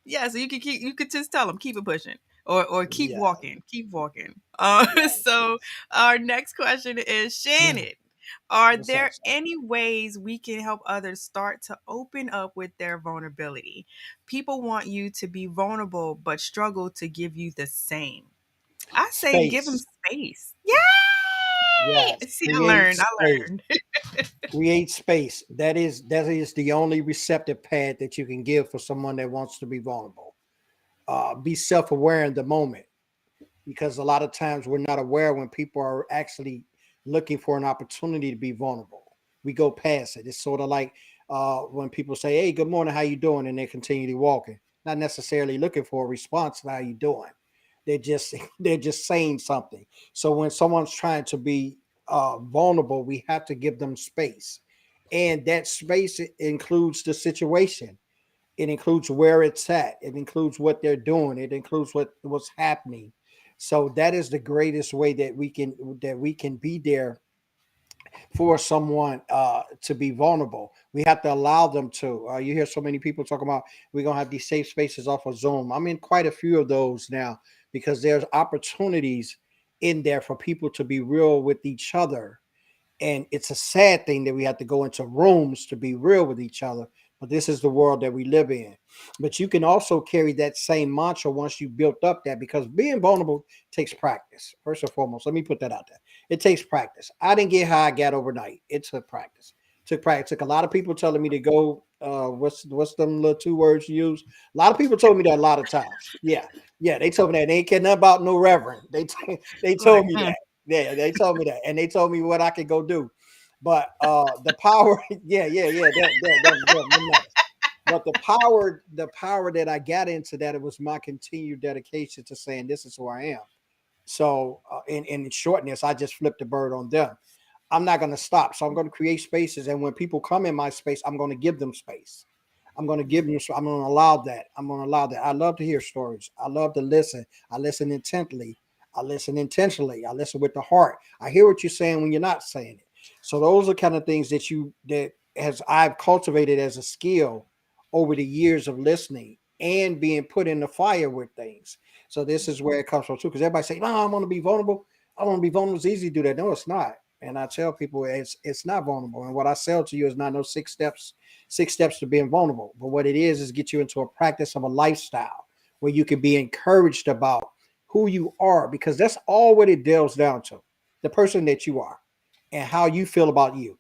Yeah, so you could just tell them keep it pushing or keep Yeah, walking, keep walking. yeah. So our next question is Mm. Shannon. Are What's up, there son? any ways we can help others start to open up with their vulnerability? People want you to be vulnerable but struggle to give you the same. I say give them Space. space. Yay! Yes. See, I Create learned. I space. learned. Create space. That is the only receptive pad that you can give for someone that wants to be vulnerable. Be self-aware in the moment, because a lot of times we're not aware when people are actually looking for an opportunity to be vulnerable. We go past it. It's sort of like when people say, "Hey, good morning, how you doing?" and they continue walking, not necessarily looking for a response to how you doing. They're just they're just saying something. So when someone's trying to be vulnerable, we have to give them space, and that space includes the situation. It includes where it's at. It includes what they're doing. It includes what's happening. So that is the greatest way that we can be there for someone to be vulnerable. We have to allow them to. You hear so many people talking about we're gonna have these safe spaces off of Zoom. I'm in quite a few of those now, because there's opportunities in there for people to be real with each other. And it's a sad thing that we have to go into rooms to be real with each other. But this is the world that we live in. But you can also carry that same mantra once you built up that, because being vulnerable takes practice. First and foremost, let me put that out there. It takes practice. I didn't get how I got overnight. It took practice. Took practice. Took a lot of people telling me to go. What's them little two words you use? A lot of people told me that a lot of times. Yeah, yeah. They told me that they ain't care nothing about no reverend. They Like, told me that. Yeah, they told me that, and they told me what I could go do. But the power, yeah, them nuts. But the power that I got into that, it was my continued dedication to saying this is who I am. So in shortness, I just flipped the bird on them. I'm not going to stop. So I'm going to create spaces, and when people come in my space, I'm going to give them space. I'm going to give them. I'm going to allow that. I'm going to allow that. I love to hear stories. I love to listen. I listen intently. I listen intentionally. I listen with the heart. I hear what you're saying when you're not saying it. So those are kind of things that as I've cultivated as a skill over the years of listening. and being put in the fire with things. So this is where it comes from too. Because everybody say, "No, I want to be vulnerable. I want to be vulnerable. It's easy to do that." No, it's not. And I tell people it's not vulnerable. And what I sell to you is not no 6 steps, 6 steps to being vulnerable. But what it is get you into a practice of a lifestyle where you can be encouraged about who you are, because that's all what it delves down to. The person that you are and how you feel about you.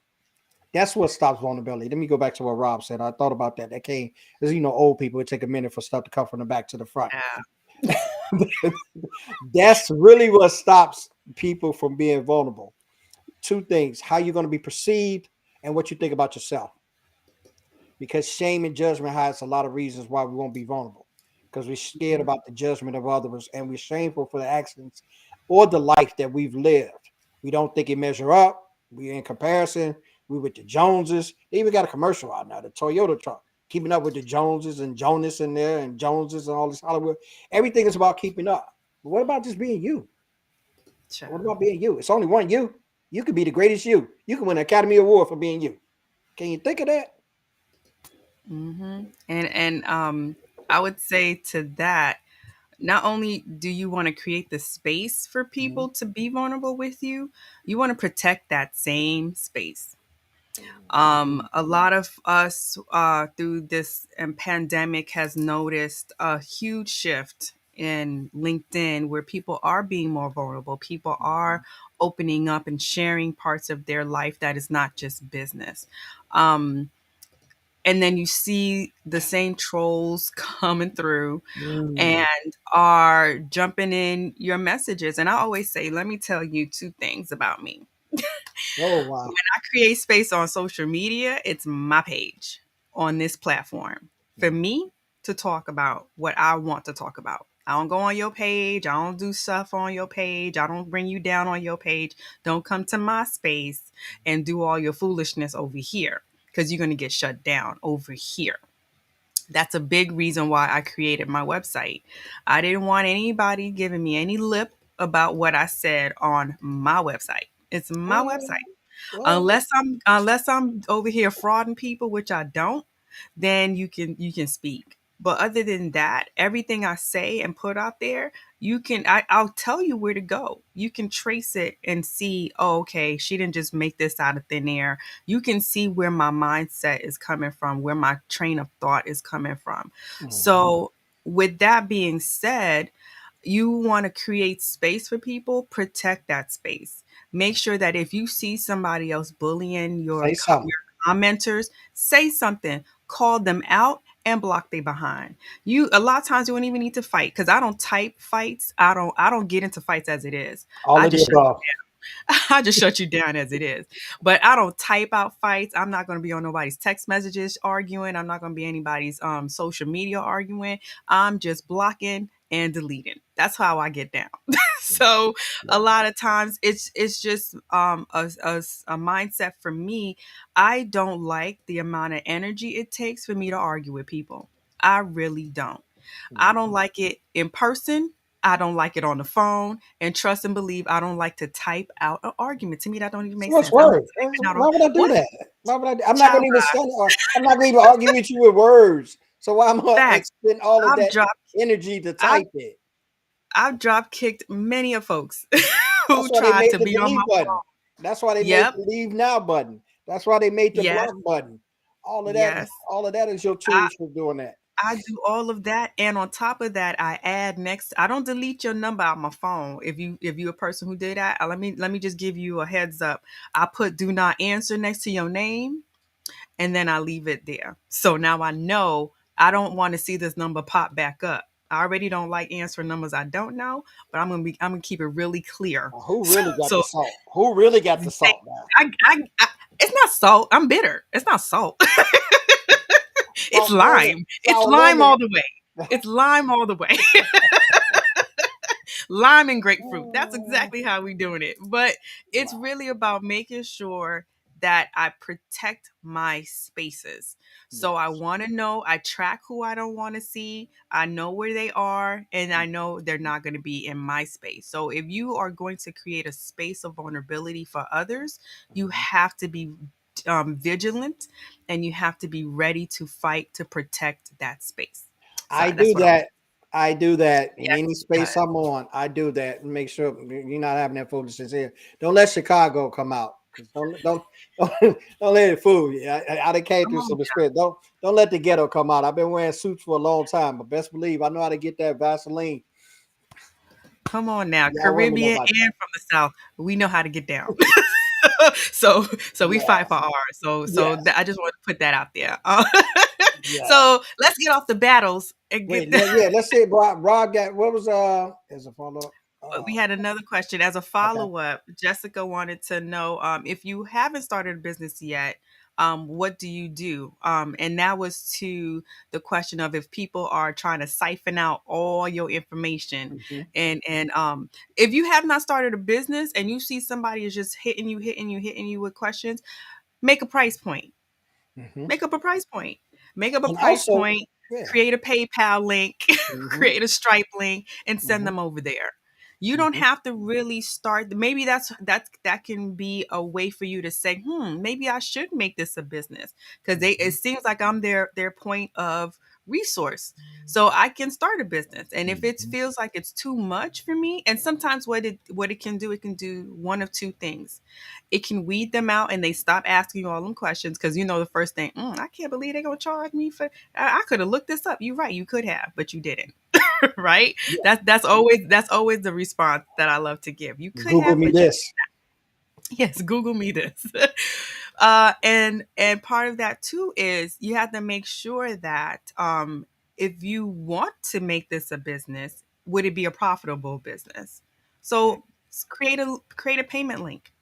That's what stops vulnerability. Let me go back to what Rob said. I thought about that. That came, as you know, old people, it take a minute for stuff to come from the back to the front. Yeah. That's really what stops people from being vulnerable. Two things: how you're going to be perceived and what you think about yourself. Because shame and judgment hides a lot of reasons why we won't be vulnerable. Because we're scared about the judgment of others and we're shameful for the actions or the life that we've lived. We don't think it measure up. We in comparison. We with the Joneses. They even got a commercial out now, the Toyota truck. Keeping up with the Joneses and Jonas in there and Joneses and all this Hollywood. Everything is about keeping up. But what about just being you? What Child. about being you? It's only one you. You could be the greatest you. You can win an Academy Award for being you. Can you think of that? And I would say to that, not only do you want to create the space for Mhm. people to be vulnerable with you, you want to protect that same space. A lot of us through this pandemic has noticed a huge shift in LinkedIn where people are being more vulnerable. People are opening up and sharing parts of their life that is not just business. Um, and then you see the same trolls coming through Mm. and are jumping in your messages. And I always say, let me tell you two things about me. Oh When wow. I create space on social media, it's my page on this platform for Mhm. me to talk about what I want to talk about. I don't go on your page. I don't do stuff on your page. I don't bring you down on your page. Don't come to my space and do all your foolishness over here because you're going to get shut down over here. That's a big reason why I created my website. I didn't want anybody giving me any lip about what I said on my website. It's my What? website. What? Unless I'm over here frauding people, which I don't, then you can speak. But other than that, everything I say and put out there, I'll tell you where to go. You can trace it and see, oh, okay, she didn't just make this out of thin air. You can see where my mindset is coming from, where my train of thought is coming from. Mhm. So with that being said, you want to create space for people, protect that space. Make sure that if you see somebody else bullying Say something. your commenters, say something, call them out and block they behind. You a lot of times you don't even need to fight because I don't type fights. I don't get into fights as it is. All I of the just above. I just shut you down as it is. But I don't type out fights. I'm not going to be on nobody's text messages arguing. I'm not going to be anybody's social media arguing. I'm just blocking and deleting. That's how I get down. So a lot of times it's just a mindset for me. I don't like the amount of energy it takes for me to argue with people. I really don't. I don't like it in person. I don't like it on the phone. And trust and believe, I don't like to type out an argument. To me, that don't even So make much sense. I'm not word. typing out a Why would I do what that? Why would I? I'm not child going to even stand. I'm not going to even argue with you with words. So why am I facts. expend all of I've that dropped energy to I've type it? I've drop kicked many of folks That's who why they tried made to the be on my delete button. phone. That's why they made Yep. the leave now button. That's why they made the Yes. block button. All of that. Yes. All of that is your I tools for doing that. I do all of that, and on top of that, I add next. I don't delete your number out my phone. If you're a person who did that, let me just give you a heads up. I put do not answer next to your name, and then I leave it there. So now I know I don't want to see this number pop back up. I already don't like answering numbers I don't know, but I'm gonna keep it really clear. Who So, really got so the salt? Who really got the salt now? it's not salt. I'm bitter. It's not salt. It's Salt lemon, lime. It's sour lime lemon. all the way. It's lime all the way. Lime and grapefruit. That's exactly how we doing it. But it's Wow. really about making sure that I protect my spaces. So I Yes. want to know, I track who I don't want to see. I know where they are, and I know they're not going to be in my space. So if you are going to create a space of vulnerability for others, you Mhm. have to be vigilant and you have to be ready to fight to protect that space. So I that's do what I'm. that. I do that in any Yes, he space does. I'm on. I do that and make sure you're not having that foolishness here. Don't let Chicago come out. Don't let it fool you. I done came Come through on, some experience. Don't let the ghetto come out. I've been wearing suits for a long time, but best believe I know how to get that Vaseline. come on now, Y'all women know Caribbean about and that. from the South, we know how to get down. So we fight for Yes, ours. yes, I just want to put that out there. yes. So let's get off the battles and get. Yeah, let's see. Rob got what was as a follow up. We Uh, had another question as a okay. follow up. Jessica wanted to know if you haven't started a business yet, what do you do? And that was to the question of if people are trying to siphon out all your information, Mm-hmm, and if you have not started a business and you see somebody is just hitting you with questions, make a price point. mm-hmm. Make up a price point. Make up a And price also, point, yeah. create a PayPal link, Mm-hmm, create a Stripe link, and send mm-hmm, them over there. You don't mm-hmm, have to really start. Maybe that can be a way for you to say, maybe I should make this a business because they mm-hmm, it seems like I'm their point of resource. So I can start a business. And if it mm-hmm, feels like it's too much for me, and sometimes what it can do, it can do one of two things. It can weed them out and they stop asking you all them questions because you know the first thing, I can't believe they're gonna charge me for. I could have looked this up. You're right, you could have, but you didn't. Right? yeah. That's always the response that I love to give. You could Google have, me but you this. yes, Google me this. And part of that too is you have to make sure that if you want to make this a business, would it be a profitable business? So create a payment link.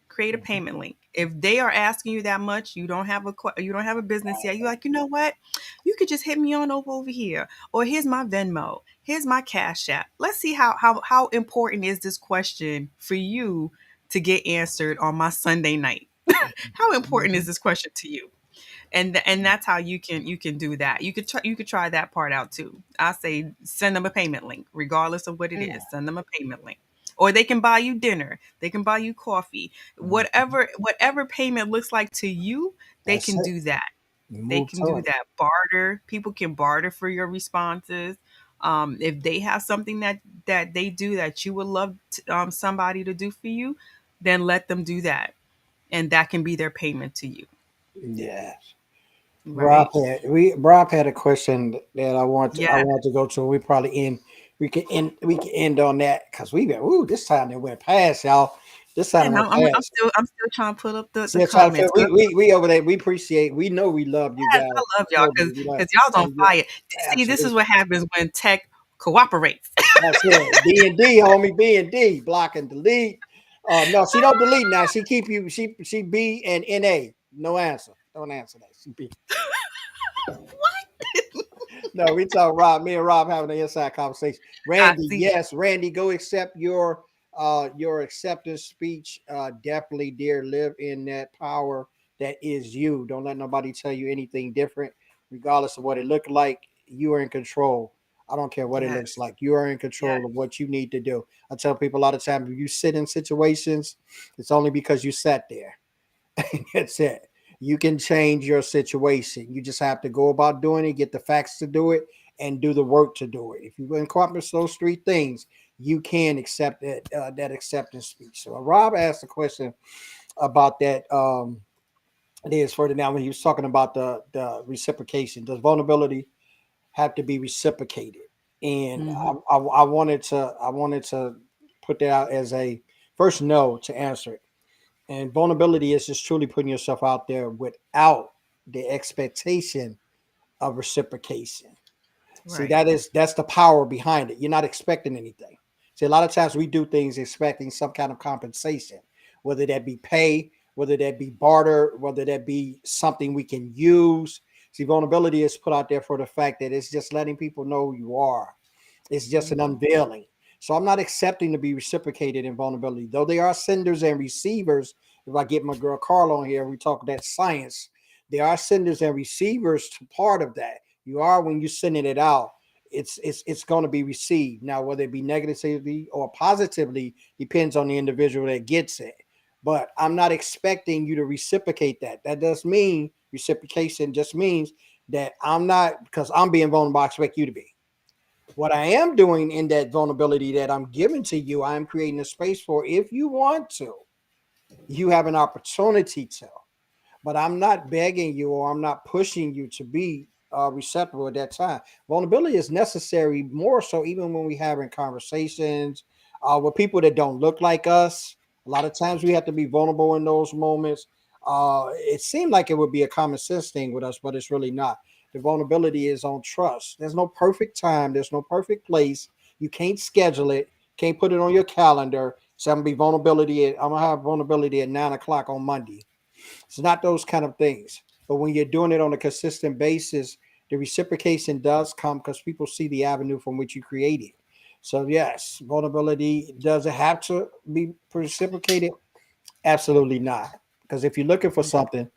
Create a Mhm. payment link. If they are asking you that much, you don't have a business yet. You're like, you know what? You could just hit me on over here, or here's my Venmo, here's my Cash App. Let's see how important is this question for you to get answered on my Sunday night. How important is Mhm. this question to you? And that's how you can do that. You could try that part out too. I say send them a payment link, regardless of what it is. Send them a payment link, or they can buy you dinner. They can buy you coffee. Mhm. Whatever payment looks like to you, they That's can it. do that. They Move can to do it. that. Barter. People can barter for your responses. If they have something that they do that you would love somebody to do for you, then let them do that, and that can be their payment to you. Yeah. Right? Rob had a question that I Yeah. want to go to. We can end on that because we got this time that went past, y'all. This time And went I'm past. still trying to pull up the See, trying to comments. feel, we over there. We appreciate. We know we love you Yes, guys. I love y'all So do we love, because y'all's on and yeah, fire. See, this is absolutely. what happens when tech cooperates. That's it. D&D, homie. B&D. Block and delete. No, she don't delete now. She keep you. She B and NA. No answer. Don't answer that. She B. No, we talk Rob. Me and Rob having an inside conversation. I Randy, see. yes, Randy, go accept your acceptance speech. Definitely, dear, live in that power that is you. Don't let nobody tell you anything different, regardless of what it looked like. You are in control. I don't care what it looks Yes. like. You are in Yes. control of what you need to do. I tell people a lot of times if you sit in situations, it's only because you sat there. That's it. You can change your situation. You just have to go about doing it, get the facts to do it, and do the work to do it. If you incorporate those three things, you can accept that acceptance speech. So Rob asked a question about that. It is further now when he was talking about the reciprocation. Does vulnerability have to be reciprocated? And Hmm. I wanted to put that out as a first no to answer it. And vulnerability is just truly putting yourself out there without the expectation of reciprocation. See, Right. that's the power behind it. You're not expecting anything. See, a lot of times we do things expecting some kind of compensation, whether that be pay, whether that be barter, whether that be something we can use. See, vulnerability is put out there for the fact that it's just letting people know who you are. It's just an Hmm. unveiling. So I'm not accepting to be reciprocated in vulnerability. Though they are senders and receivers, if I get my girl Carl on here, we talk that science. There are senders and receivers to part of that. You are when you're sending it out, it's going to be received. Now, whether it be negatively or positively, depends on the individual that gets it. But I'm not expecting you to reciprocate that. That does mean reciprocation just means that I'm not, because I'm being vulnerable, I expect you to be. What I am doing in that vulnerability that I'm giving to you, I'm creating a space for, if you want to, you have an opportunity to. But I'm not begging you or I'm not pushing you to be receptive at that time. Vulnerability is necessary more so even when we having conversations with people that don't look like us. A lot of times we have to be vulnerable in those moments. It seemed like it would be a common sense thing with us, but it's really not. The vulnerability is on trust. There's no perfect time. There's no perfect place. You can't schedule it. Can't put it on your calendar. So I'm gonna have vulnerability at 9 o'clock on Monday. It's not those kind of things. But when you're doing it on a consistent basis, the reciprocation does come because people see the avenue from which you created. So yes, vulnerability, does it have to be reciprocated? Absolutely not. Because if you're looking for something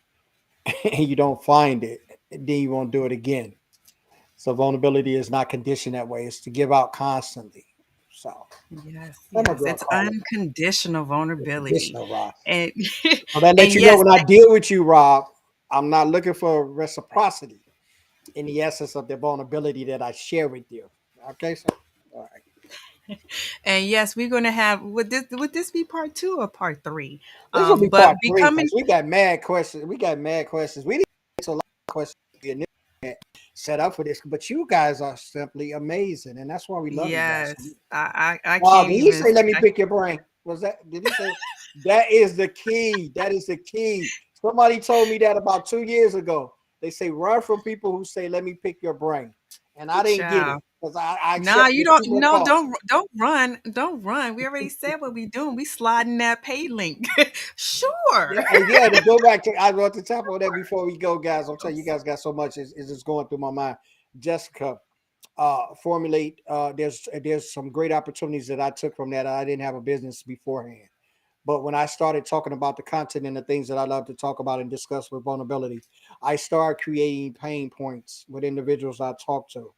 and you don't find it, then you won't do it again. So vulnerability is not conditioned that way. It's to give out constantly. So Yes, I'm a yes. girl It's call it unconditional vulnerability. conditional, Rob. And So that and lets you know yes, when I deal with you, Rob, I'm not looking for reciprocity in the essence of the vulnerability that I share with you. Okay, so all right. and yes, we're gonna have, would this be part two or part three? This will be But part three becoming because we got mad questions. We got mad questions. We didn't get a lot of questions we initially set up for this, but you guys are simply amazing, and that's why we love you guys. yes, I Wow, can't did he even say let me I, pick your brain? Was that did he say that is the key? That is the key. Somebody told me that about 2 years ago. They say run from people who say let me pick your brain. And I didn't get it child. because I Nah, accept you what don't. people No, thought. don't run, don't run. We already said what we doing. We sliding that pay link. Sure. Yeah, yeah, to go back to I wrote the top of that before we go, guys. I'm telling you, you guys got so much is just going through my mind. Jessica, formulate there's some great opportunities that I took from that. I didn't have a business beforehand. But when I started talking about the content and the things that I love to talk about and discuss with vulnerability, I started creating pain points with individuals I talked to,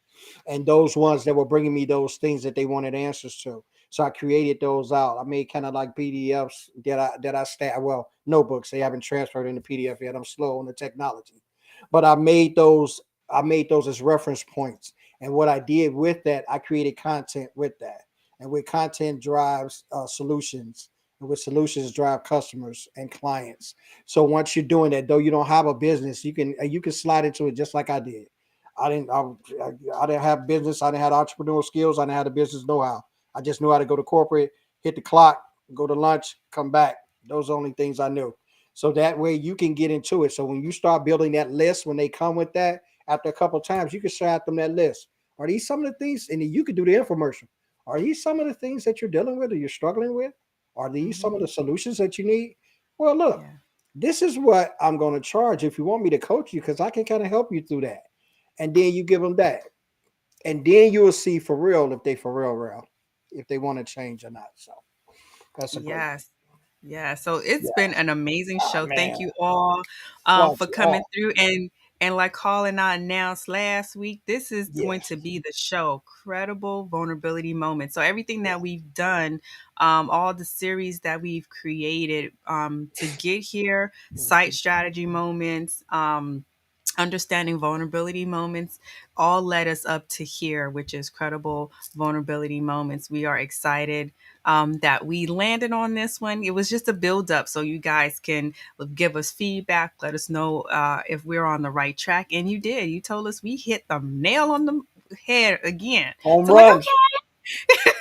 and those ones that were bringing me those things that they wanted answers to. So I created those out. I made kind of like PDFs that I well, notebooks. They haven't transferred into PDF yet. I'm slow on the technology, but I made those as reference points. And what I did with that, I created content with that. And with content drives solutions, and with solutions drive customers and clients. So once you're doing that, though you don't have a business, you can slide into it just like I did. I didn't have business. I didn't have entrepreneurial skills. I didn't have the business know-how. I just knew how to go to corporate, hit the clock, go to lunch, come back. Those are the only things I knew. So that way you can get into it. So when you start building that list, when they come with that, after a couple of times, you can share out them that list. Are these some of the things? And then you could do the infomercial. Are these some of the things that you're dealing with or you're struggling with? Are these some Mhm. of the solutions that you need? Well, look, Yeah. this is what I'm going to charge if you want me to coach you because I can kind of help you through that. And then you give them that. And then you will see for real if they for real, if they want to change or not. So that's a great thing. Yes. Yeah. So it's Yeah. been an amazing Oh, show. man. Thank you all Applaud for you coming all. through. And like Carl and I announced last week, this is going Yes. to be the show, Credible Vulnerability Moments. So everything that we've done, all the series that we've created to get here, site Mhm. strategy moments, understanding vulnerability moments, all led us up to here, which is Credible Vulnerability Moments. We are excited that we landed on this one. It was just a build up so you guys can give us feedback, let us know if we're on the right track. And you did. You told us we hit the nail on the head again. Home So, like, run. okay,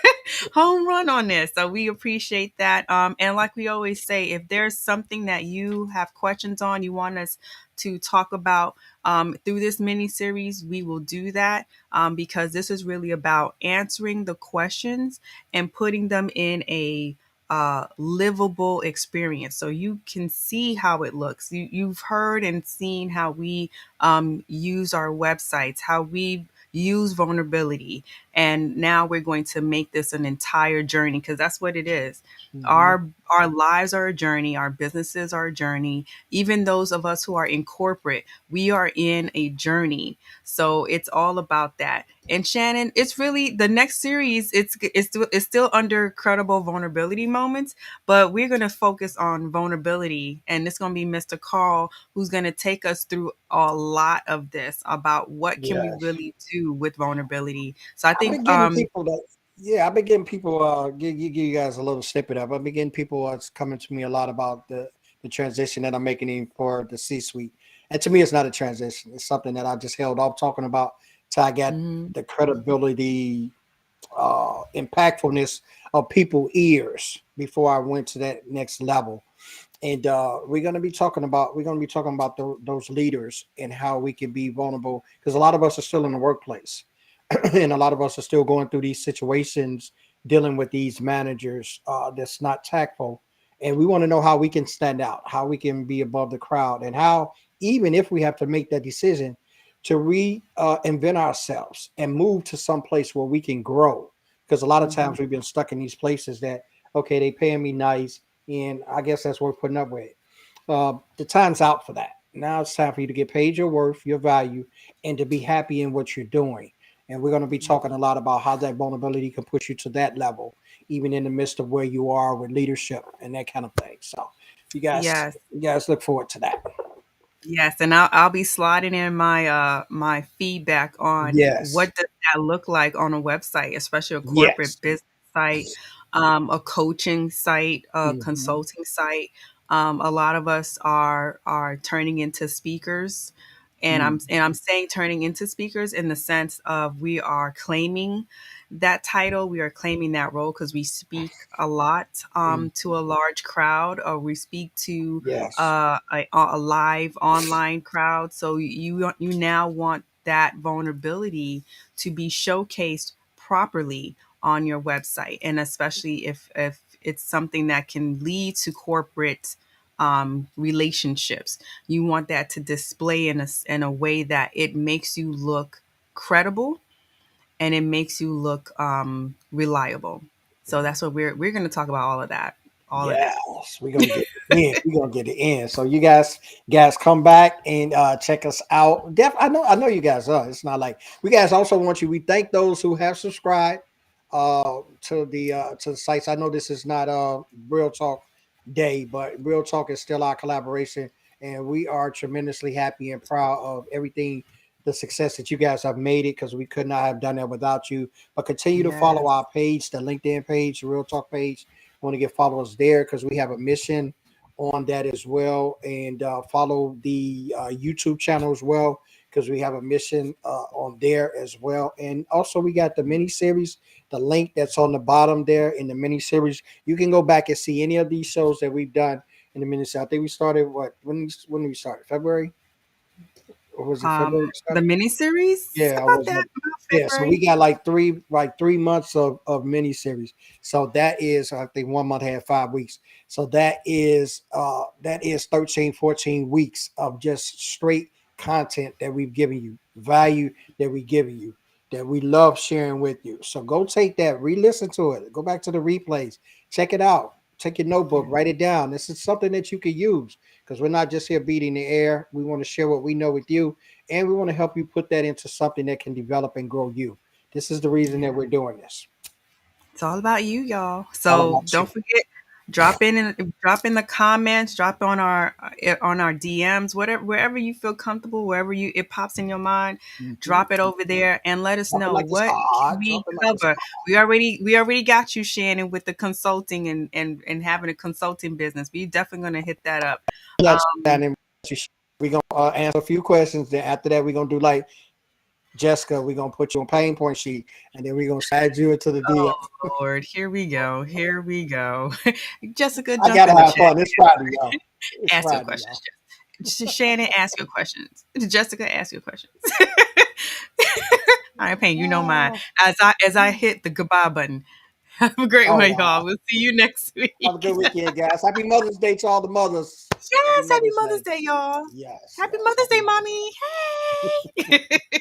home run on this. So we appreciate that. And like we always say, if there's something that you have questions on, you want us to talk about through this mini series, we will do that because this is really about answering the questions and putting them in a livable experience so you can see how it looks. You've heard and seen how we use our websites, how we use vulnerability, and now we're going to make this an entire journey because that's what it is. Mhm. Our lives are a journey, our businesses are a journey. Even those of us who are in corporate, we are in a journey. So it's all about that. And Shannon, it's really the next series. It's still under credible vulnerability moments, but we're gonna focus on vulnerability, and it's gonna be Mr. Carl who's gonna take us through a lot of this about what can we Yes. really do with vulnerability. So I I've been think getting people that, yeah, I've been getting people, give you guys a little snippet of. I've been getting people coming to me a lot about the transition that I'm making in for the C suite. And to me, it's not a transition. It's something that I just held off talking about till I got mhm, the credibility, impactfulness of people ears before I went to that next level. And we're going to be talking about those leaders and how we can be vulnerable, because a lot of us are still in the workplace and a lot of us are still going through these situations, dealing with these managers that's not tactful, and we want to know how we can stand out, how we can be above the crowd, and how, even if we have to make that decision, to reinvent ourselves and move to some place where we can grow, because a lot of mhm. times we've been stuck in these places that, okay, they paying me nice, and I guess that's what we're putting up with. The time's out for that. Now it's time for you to get paid your worth, your value, and to be happy in what you're doing. And we're going to be talking a lot about how that vulnerability can push you to that level, even in the midst of where you are with leadership and that kind of thing. So, Yes. you guys look forward to that. Yes, and I'll be sliding in my feedback on Yes, what does that look like on a website, especially a yes, corporate business site, a coaching site, a hmm, consulting site. A lot of us are turning into speakers, and I'm saying turning into speakers in the sense of we are claiming that title, we are claiming that role because we speak a lot to a large crowd, or we speak to yes, a live online crowd. So you now want that vulnerability to be showcased properly on your website, and especially if it's something that can lead to corporate relationships, you want that to display in a way that it makes you look credible and it makes you look reliable. So that's what we're going to talk about all of that, all of that. yes. We're gonna get it in. We're gonna get it in. So you guys come back and check us out. I know you guys are. It's not like we guys also want you. We thank those who have subscribed to the sites. I know this is not Real Talk Day, but Real Talk is still our collaboration, and we are tremendously happy and proud of everything, the success that you guys have made it, because we could not have done that without you. But continue to follow Yes. our page, the LinkedIn page, the Real Talk page. Want to get followers there because we have a mission on that as well, and follow the YouTube channel as well because we have a mission on there as well. And also, we got the mini series, the link that's on the bottom there in the mini series. You can go back and see any of these shows that we've done in the mini series. I think we started when we started February, or was it February we The started? miniseries Yeah, I about was. that about Yeah, so we February. got like 3 months of mini series. So that is, I think, 1 month had 5 weeks. So that is 13, 14 weeks of just straight content that we've given you, value that we give you, that we love sharing with you. So go take that, re-listen to it, go back to the replays, check it out. Take your notebook, Yeah. write it down. This is something that you can use because we're not just here beating the air. We want to share what we know with you, and we want to help you put that into something that can develop and grow you. This is the reason that Yeah. we're doing this. It's all about you, y'all. All So about you. don't forget, drop in the comments, drop on our DMs, whatever wherever you feel comfortable, wherever you it pops in your mind, Mhm. drop it over there and let us Drop it know like it's what can hot. we Drop it like it's cover. hot. We already got you, Shannon, with the consulting and having a consulting business. We definitely gonna hit that up. Like Um, that, and we're gonna answer a few questions. Then after that, we're gonna do like Jessica. We're gonna put you on pain point sheet, and then we're gonna slide you into the DM. oh Lord, here we go. Here we go. Jessica, I jump gotta in the have chat. fun. It's Friday, y'all. It's Ask your Friday, questions. y'all. Shannon, ask your questions. Jessica, ask your questions. All right, Payne, you know mine. Oh, As I hit the goodbye button. Have a great oh one, wow. y'all. We'll see you next Have a week. good weekend, guys. Happy Mother's Day to all the mothers. Happy Yes, happy Mother's Mother's Day. Day, y'all. Yes, Happy yes. Mother's Happy Day, Mother's Day. mommy. Hey.